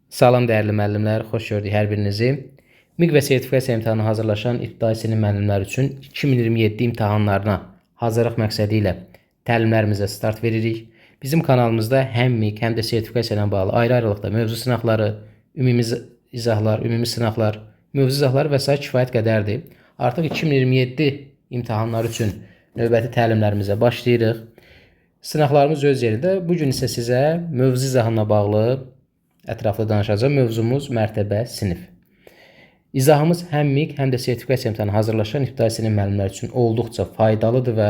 Salam dəyərli müəllimlər, xoş gördük hər birinizi. MİQ və sertifikasiya imtahanına hazırlaşan ibtidai sinif müəllimlər üçün 2027 imtahanlarına hazırlıq məqsədi ilə təlimlərimizə start veririk. Bizim kanalımızda həm MİQ, həm də sertifikasiya ilə bağlı ayrı-ayrılıqda mövzu sınaqları, ümumi izahlar, ümumi sınaqlar, mövzu izahları və s. kifayət qədərdir. Artıq 2027 imtahanlar üçün növbəti təlimlərimizə başlayırıq. Sınaqlarımız öz yerində. Bugün isə sizə mövzu izahına bağlı ətraflı danışacağım. Mövzumuz mərtəbə sinif. İzahımız həm MİQ, həm də sertifikasiya imtahanına hazırlaşan ibtidai sinif müəllimləri üçün olduqca faydalıdır və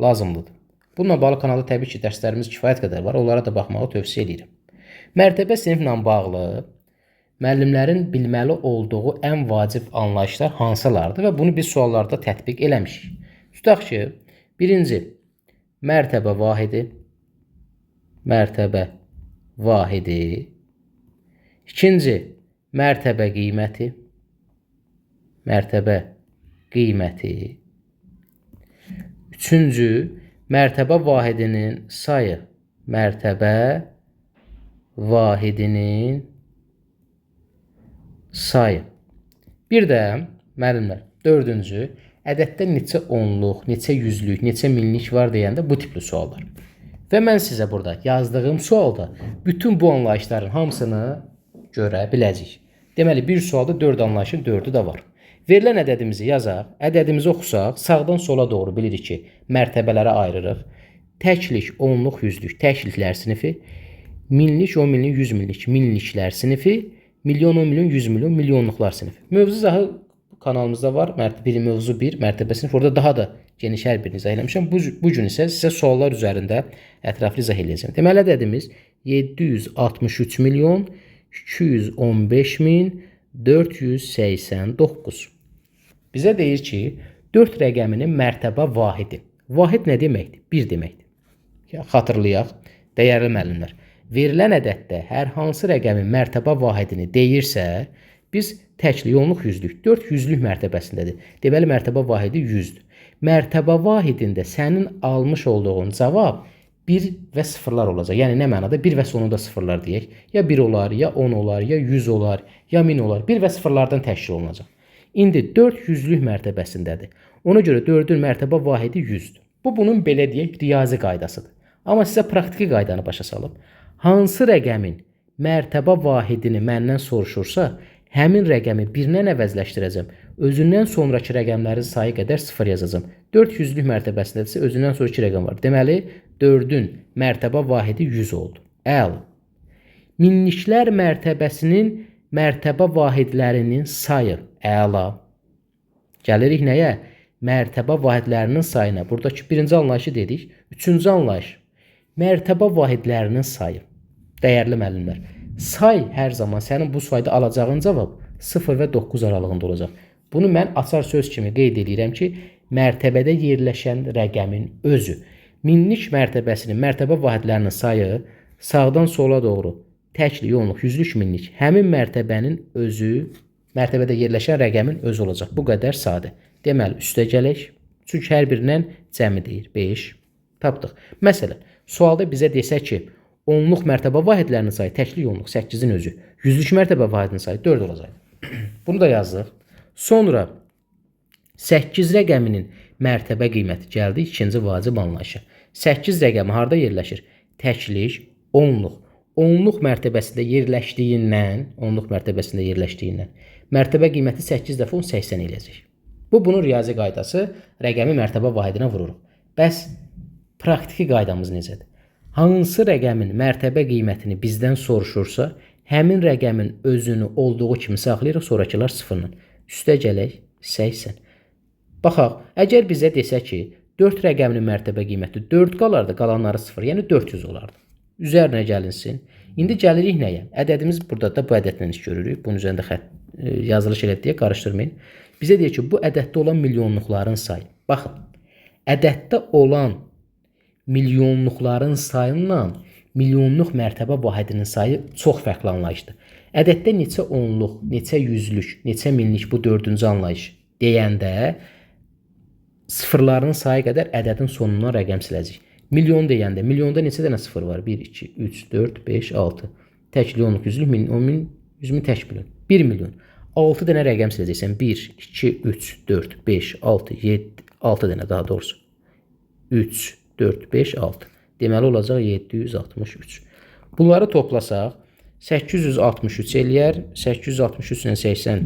lazımlıdır. Bununla bağlı kanalda təbii ki, dərslərimiz kifayət qədər var. Onlara da baxmağı tövsiyə edirəm. Mərtəbə siniflə bağlı müəllimlərin bilməli olduğu ən vacib anlayışlar hansılardır və bunu biz suallarda tətbiq eləmişik. Tutaq ki, birinci, mərtəbə vahidi. Mərtəbə vahidi. İkinci, mərtəbə qiyməti. Mərtəbə qiyməti. Üçüncü, mərtəbə vahidinin sayı. Mərtəbə vahidinin sayı. Bir də, müəllimlər, dördüncü, ədəddə neçə onluq, neçə yüzlük, neçə minlik var deyəndə bu tipli suallar. Və mən sizə burada yazdığım sualda bütün bu anlayışların hamısını görə biləcəyik. Deməli, bir sualda 4 anlayışın 4'ü də var. Verilən ədədimizi yazaq, ədədimizi oxusaq, sağdan sola doğru bilirik ki, mərtəbələrə ayırırıq. Təklik, onluq, yüzlük, təkliklər sinifi, minlik, 10 minlik, 100 minlik, minliklər sinifi, milyon, 10 milyon, 100 milyon, milyonluqlar sinifi. Mövzu izahı kanalımızda var. Mövzu 1, mərtəbə sinif. Orada daha da geniş hər birini izah eləmişəm. Bu gün isə sizə suallar üzərində ətraflı izah eləyəcəm. Deməli, ədədimiz 763 milyon 215 min 489. Bizə deyir ki, 4 rəqəminin mərtəbə vahidi. Vahid nə deməkdir? 1 deməkdir. Xatırlayaq, dəyərli müəllimlər. Verilən ədəddə hər hansı rəqəmin mərtəbə vahidini deyirsə, biz təklik, onluq, yüzlük, 4 yüzlük mərtəbəsindədir. Deməli, mərtəbə vahidi 100'dür. Mərtəbə vahidində sənin almış olduğun cavab 1 və sıfırlar olacaq. Yəni, nə mənada? 1 və sonunda sıfırlar deyək. Ya 1 olar, ya 10 olar, ya 100 olar, ya 1000 olar. 1 və sıfırlardan təşkil olunacaq. İndi 4 yüzlük mərtəbəsindədir. Ona görə 4'ün mərtəbə vahidi 100'dür. Bu, bunun belə deyək, riyazi qaydasıdır. Amma sizə praktiki qaydanı başa salıb, hansı rəqəmin mərtəbə vahidini məndən soruşursa, həmin rəqəmi 1-lə əvəzləşdirəcəm. Özündən sonraki rəqəmlərin sayı qədər 0 yazacağım. 4 yüzlük mərtəbəsindədirsə, özündən sonraki rəqəm var. Deməli, 4'ün mərtəbə vahidi 100 oldu. Əla. Minliklər mərtəbəsinin mərtəbə vahidlərinin sayı. Əla. Gəlirik nəyə? Mərtəbə vahidlərinin sayına. Buradakı birinci anlayışı dedik. Üçüncü anlayış. Mərtəbə vahidlərinin sayı. Dəyərli müəllimlər. Say hər zaman sənin bu sayda alacağın cavab 0 və 9 aralığında olacaq. Bunu mən açar söz kimi qeyd edirəm ki, mərtəbədə yerləşən rəqəmin özü. Minlik mərtəbəsinin mərtəbə vahidlərinin sayı sağdan sola doğru təklik, onluq, yüzlük, minlik. Həmin mərtəbənin özü, mərtəbədə yerləşən rəqəmin özü olacaq. Bu qədər sadə. Deməli, üstə gələk. Çünki hər birindən cəmi deyir. 5. Tapdıq. Məsələn, sualda bizə desə ki, onluq mərtəbə vahidlərinin sayı təklik, onluq, 8'in özü. Yüzlük mərtəbə vahidinin sayı 4 olacaq. Bunu da yazdıq. Sonra 8 rəqəminin mərtəbə qiyməti gəldi ikinci vacib anlayışa. 8 rəqəmi harda yerləşir? Təklik, onluq. Onluq mərtəbəsində yerləşdiyindən, mərtəbə qiyməti 8 dəfə 10, 80 eləyəcək. Bu, bunun riyazi qaydası, rəqəmi mərtəbə vahidinə vururuq. Bəs praktiki qaydamız necədir? Hansı rəqəmin mərtəbə qiymətini bizdən soruşursa, həmin rəqəmin özünü olduğu kimi saxlayırıq, sonrakılar sıfırla. Üstə gələk, 80. Baxaq, əgər bizə desə ki, 4 rəqəminin mərtəbə qiyməti 4 qalardı, qalanları 0, yəni 400 olardı. Üzərinə gəlinsin. İndi gəlirik nəyə? Ədədimiz burada da bu ədədlə iş görürük. Bunun üzərində yazılış elədi deyə qarışdırmayın. Bizə deyir ki, bu ədəddə olan milyonluqların sayı. Baxın, ədəddə olan milyonluqların sayıyla milyonluq mərtəbə vahidinin sayı çox fərqli anlayışdır. Ədəddə neçə onluq, neçə yüzlük, neçə minlik bu 4-cü anlayış deyəndə sıfırların sayı qədər ədədin sonundan rəqəm siləcək. Milyon deyəndə, milyonda neçə dənə sıfır var? 1, 2, 3, 4, 5, 6. təkli onluq, yüzlük, min, 10 min, 100 min, tək milyon. 1 milyon. 6 dənə rəqəm siləcəksən. 1, 2, 3, 4, 5, 6, 7, 6 dənə daha doğrusu. 3, 4, 5, 6. Deməli olacaq 763. Bunları toplasaq 863 eləyər. 863 ilə 80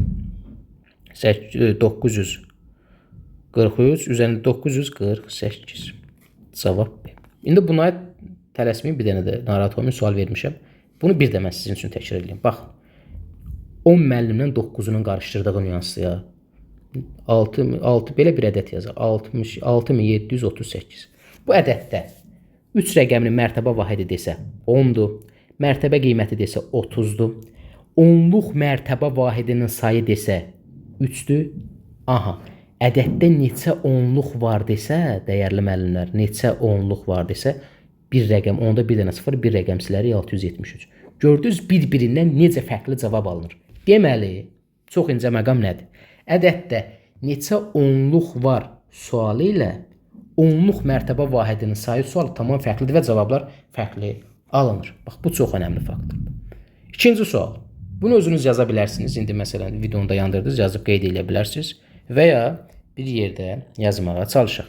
943 üzərində 948. Cavab B. İndi buna tələsməyin, bir dənə də narahat olmayın, sual vermişəm. Bunu bir də mən sizin üçün təkrar edeyim. Bax, 10 müəllimlə 9-unun qarışdırdığı nüansdır ya. 6 belə bir ədəd yazaq. 6738. Bu ədəddə 3 rəqəminin mərtəbə vahidi desə 10-dur. Mərtəbə qiyməti desə 30-dur. Onluq mərtəbə vahidinin sayı desə 3-dür. Aha, ədəddə neçə onluq var desə, dəyərli müəllimlər, neçə onluq var desə, bir rəqəm, onda bir dənə 0, bir rəqəm silərik 673. Gördünüz, bir-birindən necə fərqli cavab alınır. Deməli, çox incə məqam nədir? Ədəddə neçə onluq var sualı ilə onluq mərtəbə vahidinin sayı sualı tamam fərqlidir və cavablar fərqli alınır. Bax, bu çox önəmli faktordur. İkinci sual. Bunu özünüz yaza bilərsiniz. İndi məsələn, videonda yandırdınız, yazıb qeyd edə bilərsiniz. Və ya bir yerdə yazmağa çalışaq.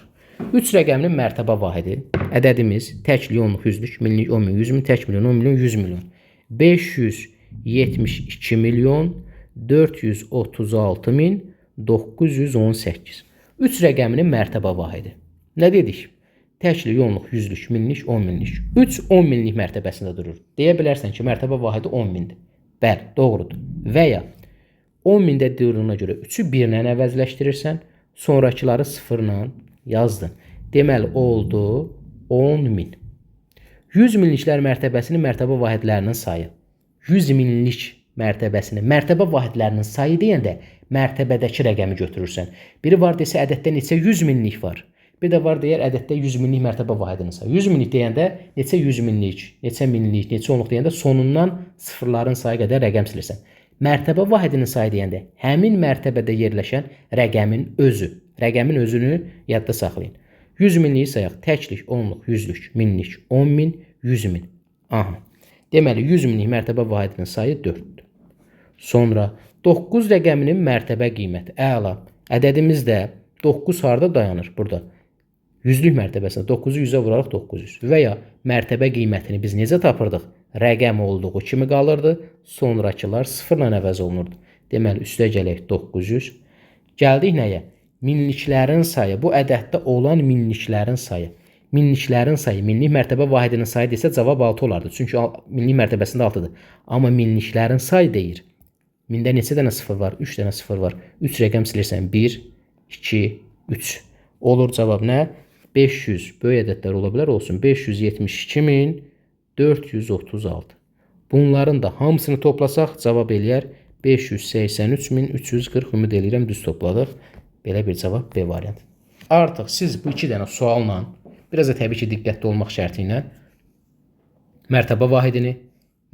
3 rəqəminin mərtəbə vahidi, ədədimiz təkli, onluq, yüzlük, minlik, 10 min, 100 min, tək milyon, 10 milyon, 100 milyon. 572 milyon 436 min 918. 3 rəqəminin mərtəbə vahidi. Nə dedik? Təkli, onluq, yüzlük, minlik, 10 minlik. 3 10 minlik mərtəbəsində durur. Deyə bilərsən ki, mərtəbə vahidi 10 mindir. Bəli, doğrudur. Və ya 10 mində durduğuna görə 3-ü 1 ilə əvəzləşdirirsən, sonrakıları 0 ilə yazdın. Deməli, oldu 10 min. 100 minliklər mərtəbəsinin mərtəbə vahidlərinin sayı. 100 minlik mərtəbəsinin mərtəbə vahidlərinin sayı deyəndə mərtəbədəki rəqəmi götürürsən. Biri var desə ədəddə neçə 100 minlik var. Bir də var deyər ədəddə 100 minlik mərtəbə vahidinin sayı. 100 minlik deyəndə neçə 100 minlik, neçə minlik, neçə onluq deyəndə sonundan sıfırların sayı qədər rəqəm silirsən. Mərtəbə vahidinin sayı deyəndə həmin mərtəbədə yerləşən rəqəmin özü. Rəqəmin özünü yadda saxlayın. 100 minliyi sayaq. Təklik, onluq, yüzlük, minlik, 10 min, 100 min. Aha. Deməli, 100 minlik mərtəbə vahidinin sayı 4-dür. Sonra 9 rəqəminin mərtəbə qiyməti. Əla. Ədədimiz də 9 harda dayanır? Burada. Yüzlük mərtəbəsində 9-u 100-ə vuraraq 900. Və ya mərtəbə qiymətini biz necə tapırdıq? Rəqəm olduğu kimi qalırdı. Sonrakılar 0 ilə əvəz olunurdu. Deməli, üstə gələk 900. Gəldik nəyə? Minliklərin sayı. Bu ədəddə olan minliklərin sayı. Minliklərin sayı, minlik mərtəbə vahidinin sayı desə cavab 6 olardı. Çünki minlik mərtəbəsində 6-dır. Amma minliklərin sayı deyir. Mində neçə dənə 0 var? 3 dənə 0 var. 3 rəqəm silirsən. 1, 2, 3. Olur cavab nə? 500. Böyük ədədlər ola bilər, olsun. 572 min 436. Bunların da hamısını toplasaq cavab eləyər 583 min 340. Ümid eləyirəm düz topladıq. Belə bir cavab B variantı. Artıq siz bu 2 dənə sualla, biraz da təbii ki, diqqətli olmaq şərti ilə mərtəbə vahidini,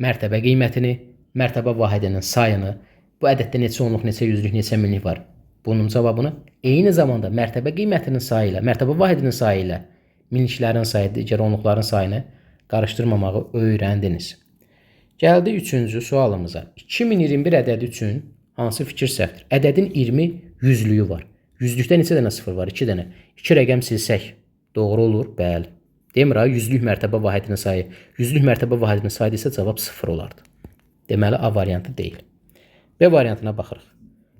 mərtəbə qiymətini, mərtəbə vahidinin sayını, bu ədəddə neçə onluq, neçə yüzlük, neçə minlik var. Bunun cavabını eyni zamanda mərtəbə qiymətinin sayı ilə, mərtəbə vahidinin sayı ilə minliklərin sayı, digər onluqların sayını qarışdırmamağı öyrəndiniz. Gəldi 3-cü sualımıza. 2021 ədədi üçün hansı fikir səhvdir? Ədədin 20 yüzlüyü var. Yüzlükdə neçə dənə 0 var? 2 dənə. 2 rəqəm silsək doğru olur? Bəli. Demir ha, yüzlük mərtəbə vahidinin sayı. Yüzlük mərtəbə vahidinin sayı desə cavab 0 olardı. Deməli, A variantı deyil. B variantına baxırıq.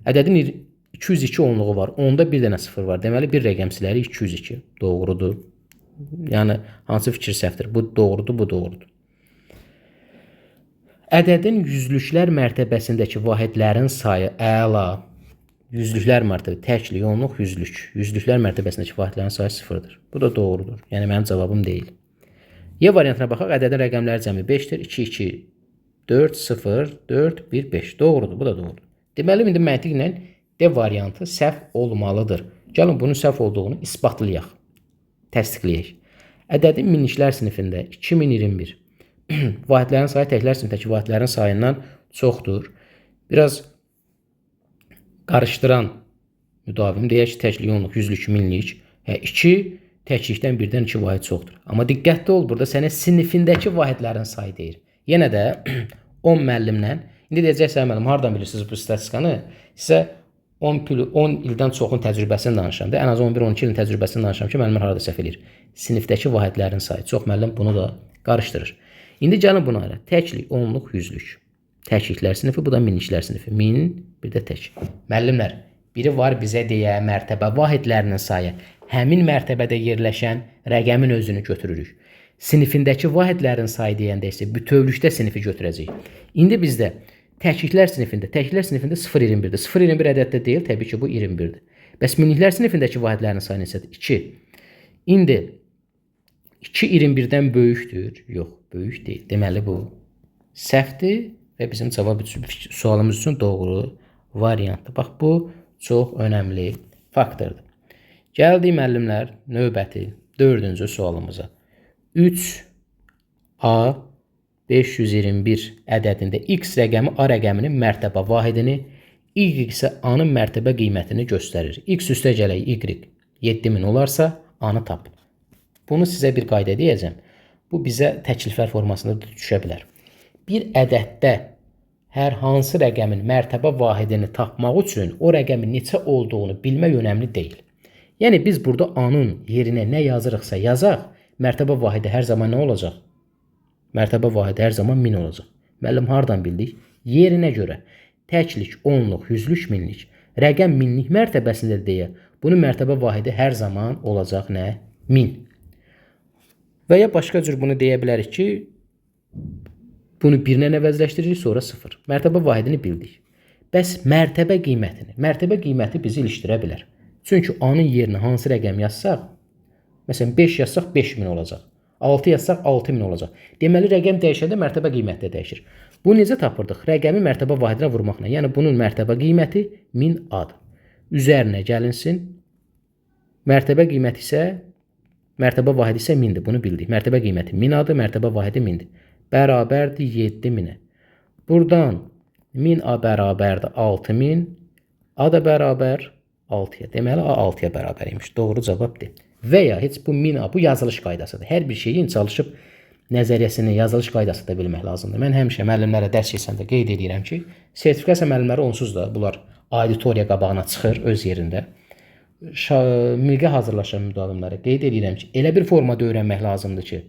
Ədədin 202 onluğu var. Onda bir dənə 0 var. Deməli, bir rəqəm silərik 202. Doğrudur. Yəni, hansı fikir səhvdir? Bu doğrudur, bu doğrudur. Ədədin yüzlüklər mərtəbəsindəki vahidlərin sayı əla. Yüzlüklər mərtəbə, təklik, onluq, yüzlük. Yüzlüklər mərtəbəsindəki vahidlərin sayı 0-dır. Bu da doğrudur. Yəni, mənim cavabım deyil. Y variantına baxaq. Ədədin rəqəmləri cəmi 5-dir. 2, 2, 4, 0, 4, 1, 5. Doğrudur, bu da doğrudur. Deməli, indi məntiqlə D variantı səhv olmalıdır. Gəlin, bunun səhv olduğunu isbatlayaq. Təsdiqləyək. Ədədin minliklər sinifində 2021 vahidlərin sayı təklər sinifdəki vahidlərin sayından çoxdur. Biraz qarışdıran müdavim deyək ki, təklik, onluq, yüzlük, minlik. 2 təklikdən birdən 2 vahid çoxdur. Amma diqqətli ol, burada sənə sinifindəki vahidlərin sayı deyir. Yenə də 10 müəllimdən. İndi deyəcəksiniz müəllim, hardan bilirsiniz bu statistikanı? Sizə 10 ildən çoxun təcrübəsini danışıram da, ən az 11-12 ilin təcrübəsini danışıram ki, müəllimlər harada səhv eləyir. Sinifdəki vahidlərin sayı. Çox müəllim bunu da qarışdırır. İndi gəlin buna ara. Təklik, onluq, yüzlük. Təkliklər sinifi, bu da minliklər sinifi. 1000, bir də tək. Müəllimlər, biri var bizə deyə mərtəbə vahidlərinin sayı. Həmin mərtəbədə yerləşən rəqəmin özünü götürürük. Sinifindəki vahidlərin sayı deyəndə isə bütövlükdə sinifi götürəcəyik. İndi bizdə təkliklər sinifində 0,21-dir. 0,21 ədəddə deyil, təbii ki, bu 21-dir. Bəs minliklər sinifindəki vahidlərin sayı neçədir? 2. İndi 2 21-dən böyükdür. Yox, böyük deyil. Deməli bu səhvdir və bizim cavab sualımız üçün doğru variantdır. Bax, bu çox önəmli faktordur. Gəldik müəllimlər növbəti 4-cü sualımıza. 3A 521 ədədində x rəqəmi A rəqəminin mərtəbə vahidini, y isə A-nın mərtəbə qiymətini göstərir. X üstə gələk y 7000 olarsa A-nı tapın. Bunu sizə bir qayda deyəcəm. Bu bizə təkliflər formasında düşə bilər. Bir ədəddə hər hansı rəqəmin mərtəbə vahidini tapmaq üçün o rəqəmin neçə olduğunu bilmək önəmli deyil. Yəni biz burada A-nın yerinə nə yazırıqsa yazaq, mərtəbə vahidi hər zaman nə olacaq? Mərtəbə vahidi hər zaman 1000 olacaq. Müəllim, hardan bildik? Yerinə görə təklik, onluq, yüzlük, minlik. Rəqəm minlik mərtəbəsində deyə bunun mərtəbə vahidi hər zaman olacaq nə? 1000. Və ya başqa cür bunu deyə bilərik ki, bunu 1-lə əvəzləşdiririk, sonra 0. Mərtəbə vahidini bildik. Bəs mərtəbə qiyməti bizi ilişdirə bilər. Çünki A-nın yerinə hansı rəqəm yazsaq, məsələn 5 yazsaq 5000 olacaq. 6 yazsaq 6000 olacaq. Deməli rəqəm dəyişəndə mərtəbə qiyməti də dəyişir. Bu necə tapırdıq? Rəqəmi mərtəbə vahidinə vurmaqla. Yəni bunun mərtəbə qiyməti 1000 A-dır. Üzərinə gəlinsin. Mərtəbə qiyməti isə mərtəbə vahidi isə 1000-dir. Bunu bildik. Mərtəbə qiyməti 1000 A-dır, mərtəbə vahidi 1000-dir. Bərabərdir 7000-ə. Buradan 1000 A bərabərdir 6000. A da bərabər 6-ya. Deməli A 6-ya bərabər imiş. Doğru cavabdır. Və ya heç bu 1000 A bu yazılış qaydasıdır. Hər bir şeyin çalışıb nəzəriyyəsini, yazılış qaydası da bilmək lazımdır. Mən həmişə müəllimlərə dərs keçəndə qeyd edirəm ki, sertifikasiya müəllimləri onsuz da bunlar auditoriya qabağına çıxır öz yerində. Milqə hazırlaşan müdavimlərə qeyd edirəm ki, elə bir formada öyrənmək lazımdır ki,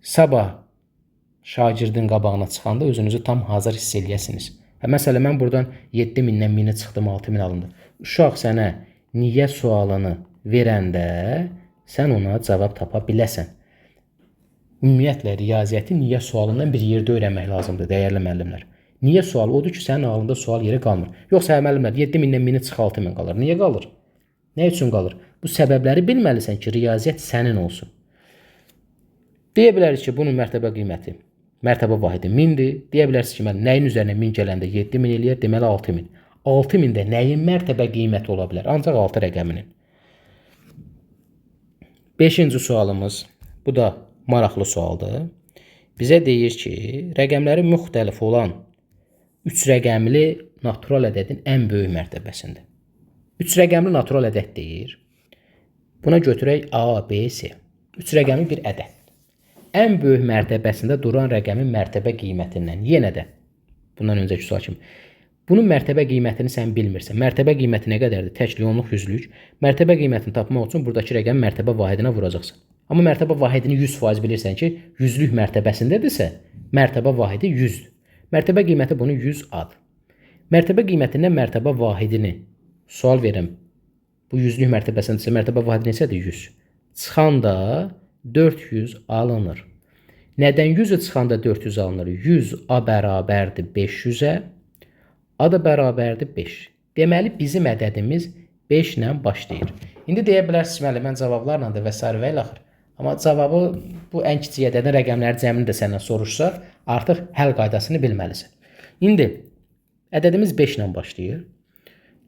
sabah şagirdin qabağına çıxanda özünüzü tam hazır hiss eləyəsiniz. Məsələn, mən buradan 7000-dən 1000-i çıxdım, 6000 alındı. Uşaq sənə niyə sualını verəndə sən ona cavab tapa biləsən. Ümumiyyətlə, riyaziyyəti niyə sualından bir yerdə öyrənmək lazımdır, dəyərli müəllimlər. Niyə sual? Odur ki, sənin ağlında sual yeri qalmır. Yoxsa müəllimlər, 7000-dən 1000-i çıx 6000 qalır. Niyə qalır? Nə üçün qalır? Bu səbəbləri bilməlisən ki, riyaziyyət sənin olsun. Deyə bilərik ki, bunun mərtəbə qiyməti, mərtəbə vahidi 1000-dir. Deyə bilərsiniz ki, nəyin üzərinə 1000 gələndə 7000 eləyər, deməli 6000. 6000-də nəyin mərtəbə qiyməti ola bilər? Ancaq 6 rəqəminin. 5-ci sualımız, bu da maraqlı sualdır. Bizə deyir ki, rəqəmləri müxtəlif olan 3 rəqəmli natural ədədin ən böyük mərtəbəsində. 3 rəqəmli natural ədəd deyir. Buna götürək A, B, C. 3 rəqəmli bir ədəd. Ən böyük mərtəbəsində duran rəqəmin mərtəbə qiymətindən. Yenə də, bundan öncəki sual kimi. Bunun mərtəbə qiymətini sən bilmirsən. Mərtəbə qiyməti nə qədərdir? Təklik, onluq, yüzlük. Mərtəbə qiymətini tapmaq üçün buradakı rəqəmi mərtəbə vahidinə vuracaqsan. Amma mərtəbə vahidini 100% bilirsən ki, yüzlük mərtəbəsindədirsə, mərtəbə vahidi 100-dür. Mərtəbə qiyməti bunun 100 A-dır. Mərtəbə qiymətindən mərtəbə vahidini sual verim. Bu yüzlük mərtəbəsindəsə mərtəbə vahidi neçədir? 100. Çıxanda 400 alınır. Nədən 100-ü çıxanda 400 alınır? 100 A bərabərdir 500-ə. A da bərabərdir 5. Deməli, bizim ədədimiz 5 ilə başlayır. İndi deyə bilərsiniz, müəllim, mən cavablarla da və s. və ilə axır. Amma cavabı bu ən kiçik ədədin rəqəmləri cəmini də səndən soruşsa, artıq həll qaydasını bilməlisən. İndi ədədimiz 5 ilə başlayır.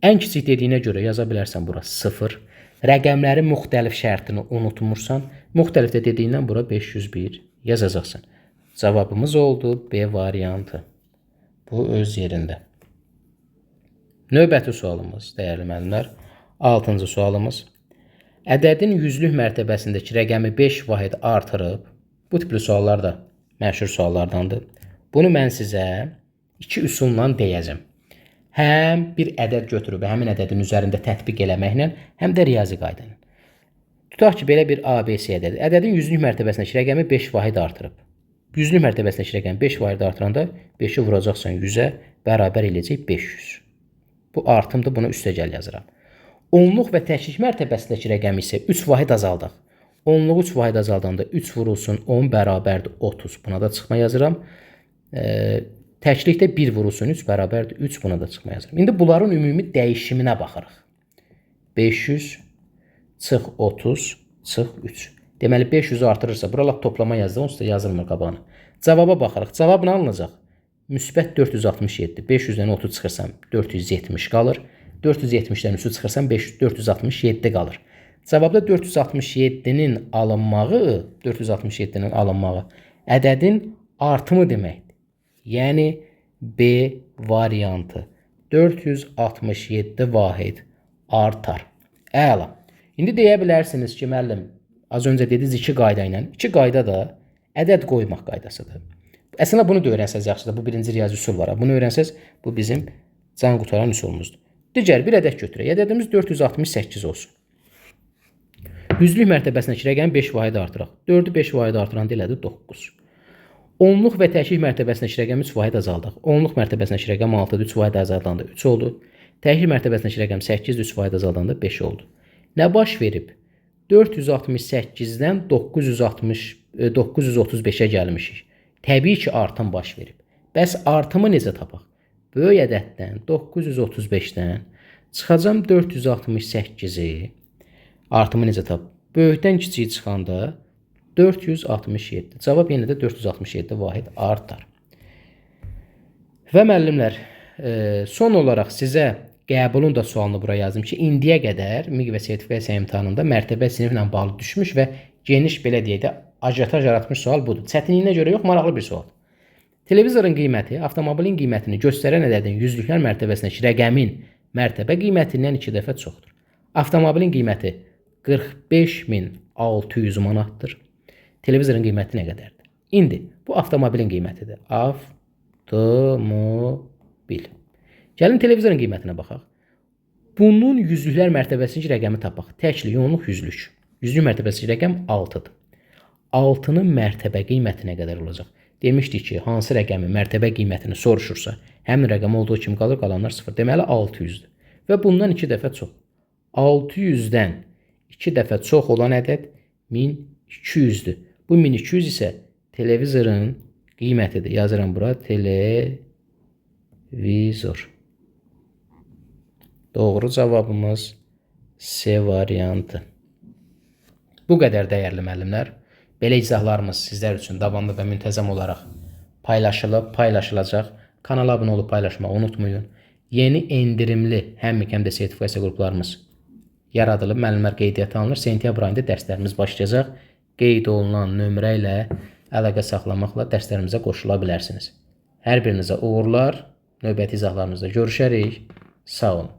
Ən kiçik dediyinə görə yaza bilərsən bura 0. Rəqəmlərin müxtəlif şərtini unutmursan, müxtəlif də dediyindən bura 501 yazacaqsan. Cavabımız oldu B variantı. Bu öz yerində. Növbəti sualımız, dəyərli müəllimlər, 6-cı sualımız. Ədədin yüzlük mərtəbəsindəki rəqəmi 5 vahid artırıb, bu tipli suallar da məşhur suallardandır. Bunu mən sizə iki üsulla deyəcəm. Həm bir ədəd götürüb həmin ədədin üzərində tətbiq eləməklə, həm də riyazi qayda ilə. Tutaq ki, belə bir ABC ədədi. Ədədin yüzlük mərtəbəsindəki rəqəmi 5 vahid artırıb. Yüzlük mərtəbəsindəki rəqəmi 5 vahid artıranda 5-i vuracaqsan 100-ə bərabər eləyəcək 500. Bu artımdır, bunu üstəgəl yazıram. Onluq və təklik mərtəbəsindəki rəqəmi isə 3 vahid azaldaq. Onluğu 3 vahid azaldanda 3 vurulsun 10 bərabərdir 30. Buna da çıxma yazıram. Təklikdə 1 vurulsun 3 bərabərdir 3. Buna da çıxma yazıram. İndi bunların ümumi dəyişiminə baxırıq. 500 çıx 30 çıx 3. Deməli 500-ü artırırsa, bura lap toplama yazdı, onsuz da yazılmır qabağına. Cavaba baxırıq. Cavab nə alınacaq? Müsbət 467. 500-dən 30 çıxırsam 470 qalır. 470-dən 3-ü çıxırsam 467 qalır. Cavabda 467-nin alınmağı ədədin artımı deməkdir. Yəni B variantı. 467 vahid artar. Əla. İndi deyə bilərsiniz ki, müəllim, az öncə dediniz iki qayda ilə. İki qayda da ədəd qoymaq qaydasıdır. Əslində bunu da öyrənsəz yaxşıdır. Bu birinci riyazi üsul var. Bunu öyrənsəz bu bizim can qutaran üsulumuzdur. Digər bir ədəd götürək. Ədədimiz 468 olsun. Yüzlük mərtəbəsindəki rəqəm 5 vahid artıraq. 4-ü 5 vahid artıranda elədi 9. Onluq və təklik mərtəbəsindəki rəqəm 3 vahid azaldaq. Onluq mərtəbəsindəki rəqəm 6-dır, 3 vahid azaldanda 3 oldu. Təklik mərtəbəsindəki rəqəm 8-dir, 3 vahid azaldanda 5 oldu. Nə baş verib? 468-dən 935-ə gəlmişik. Təbii ki, artım baş verib. Bəs artımı necə tapaq? Böyük ədəddən 935-dən çıxacam 468-i. Artımı necə tapaq? Böyükdən kiçiyi çıxanda 467. Cavab yenə də 467 vahid artar. Və müəllimlər, son olaraq sizə qəbulun da sualını bura yazdım ki, indiyə qədər MİQ və sertifikasiya imtahanında mərtəbə siniflə bağlı düşmüş və geniş, belə deyək də, ajataj yaratmış sual budur. Çətinliyinə görə yox, maraqlı bir sual. Televizorun qiyməti avtomobilin qiymətini göstərən ədədin yüzlüklər mərtəbəsindəki rəqəmin mərtəbə qiymətindən 2 dəfə çoxdur. Avtomobilin qiyməti 45.600 manatdır. Televizorun qiyməti nə qədərdir? İndi bu avtomobilin qiymətidir. Avtomobil. Gəlin televizorun qiymətinə baxaq. Bunun yüzlüklər mərtəbəsindəki rəqəmi tapaq. Təklik, onluq, yüzlük. Yüzlük mərtəbəsindəki rəqəm 6-dır. 6-nın mərtəbə qiyməti nə qədər olacaq? Demişdik ki, hansı rəqəmi mərtəbə qiymətini soruşursa, həmin rəqəm olduğu kimi qalır, qalanlar 0. Deməli 600-dür. Və bundan 2 dəfə çox. 600-dən 2 dəfə çox olan ədəd 1200-dür. Bu 1200 isə televizorun qiymətidir. Yazıram bura, televizor. Doğru cavabımız C variantı. Bu qədər dəyərli müəllimlər. Belə izahlarımız sizlər üçün davamlı və müntəzəm olaraq paylaşılıb, paylaşılacaq. Kanala abunə olub paylaşmağı unutmayın. Yeni endirimli həm MİQ həm də sertifikasiya qruplarımız yaradılıb, müəllimlər qeydiyyata alınır. Sentyabr ayında dərslərimiz başlayacaq. Qeyd olunan nömrə ilə əlaqə saxlamaqla dərslərimizə qoşula bilərsiniz. Hər birinizə uğurlar. Növbəti izahlarımızda görüşərik. Sağ olun.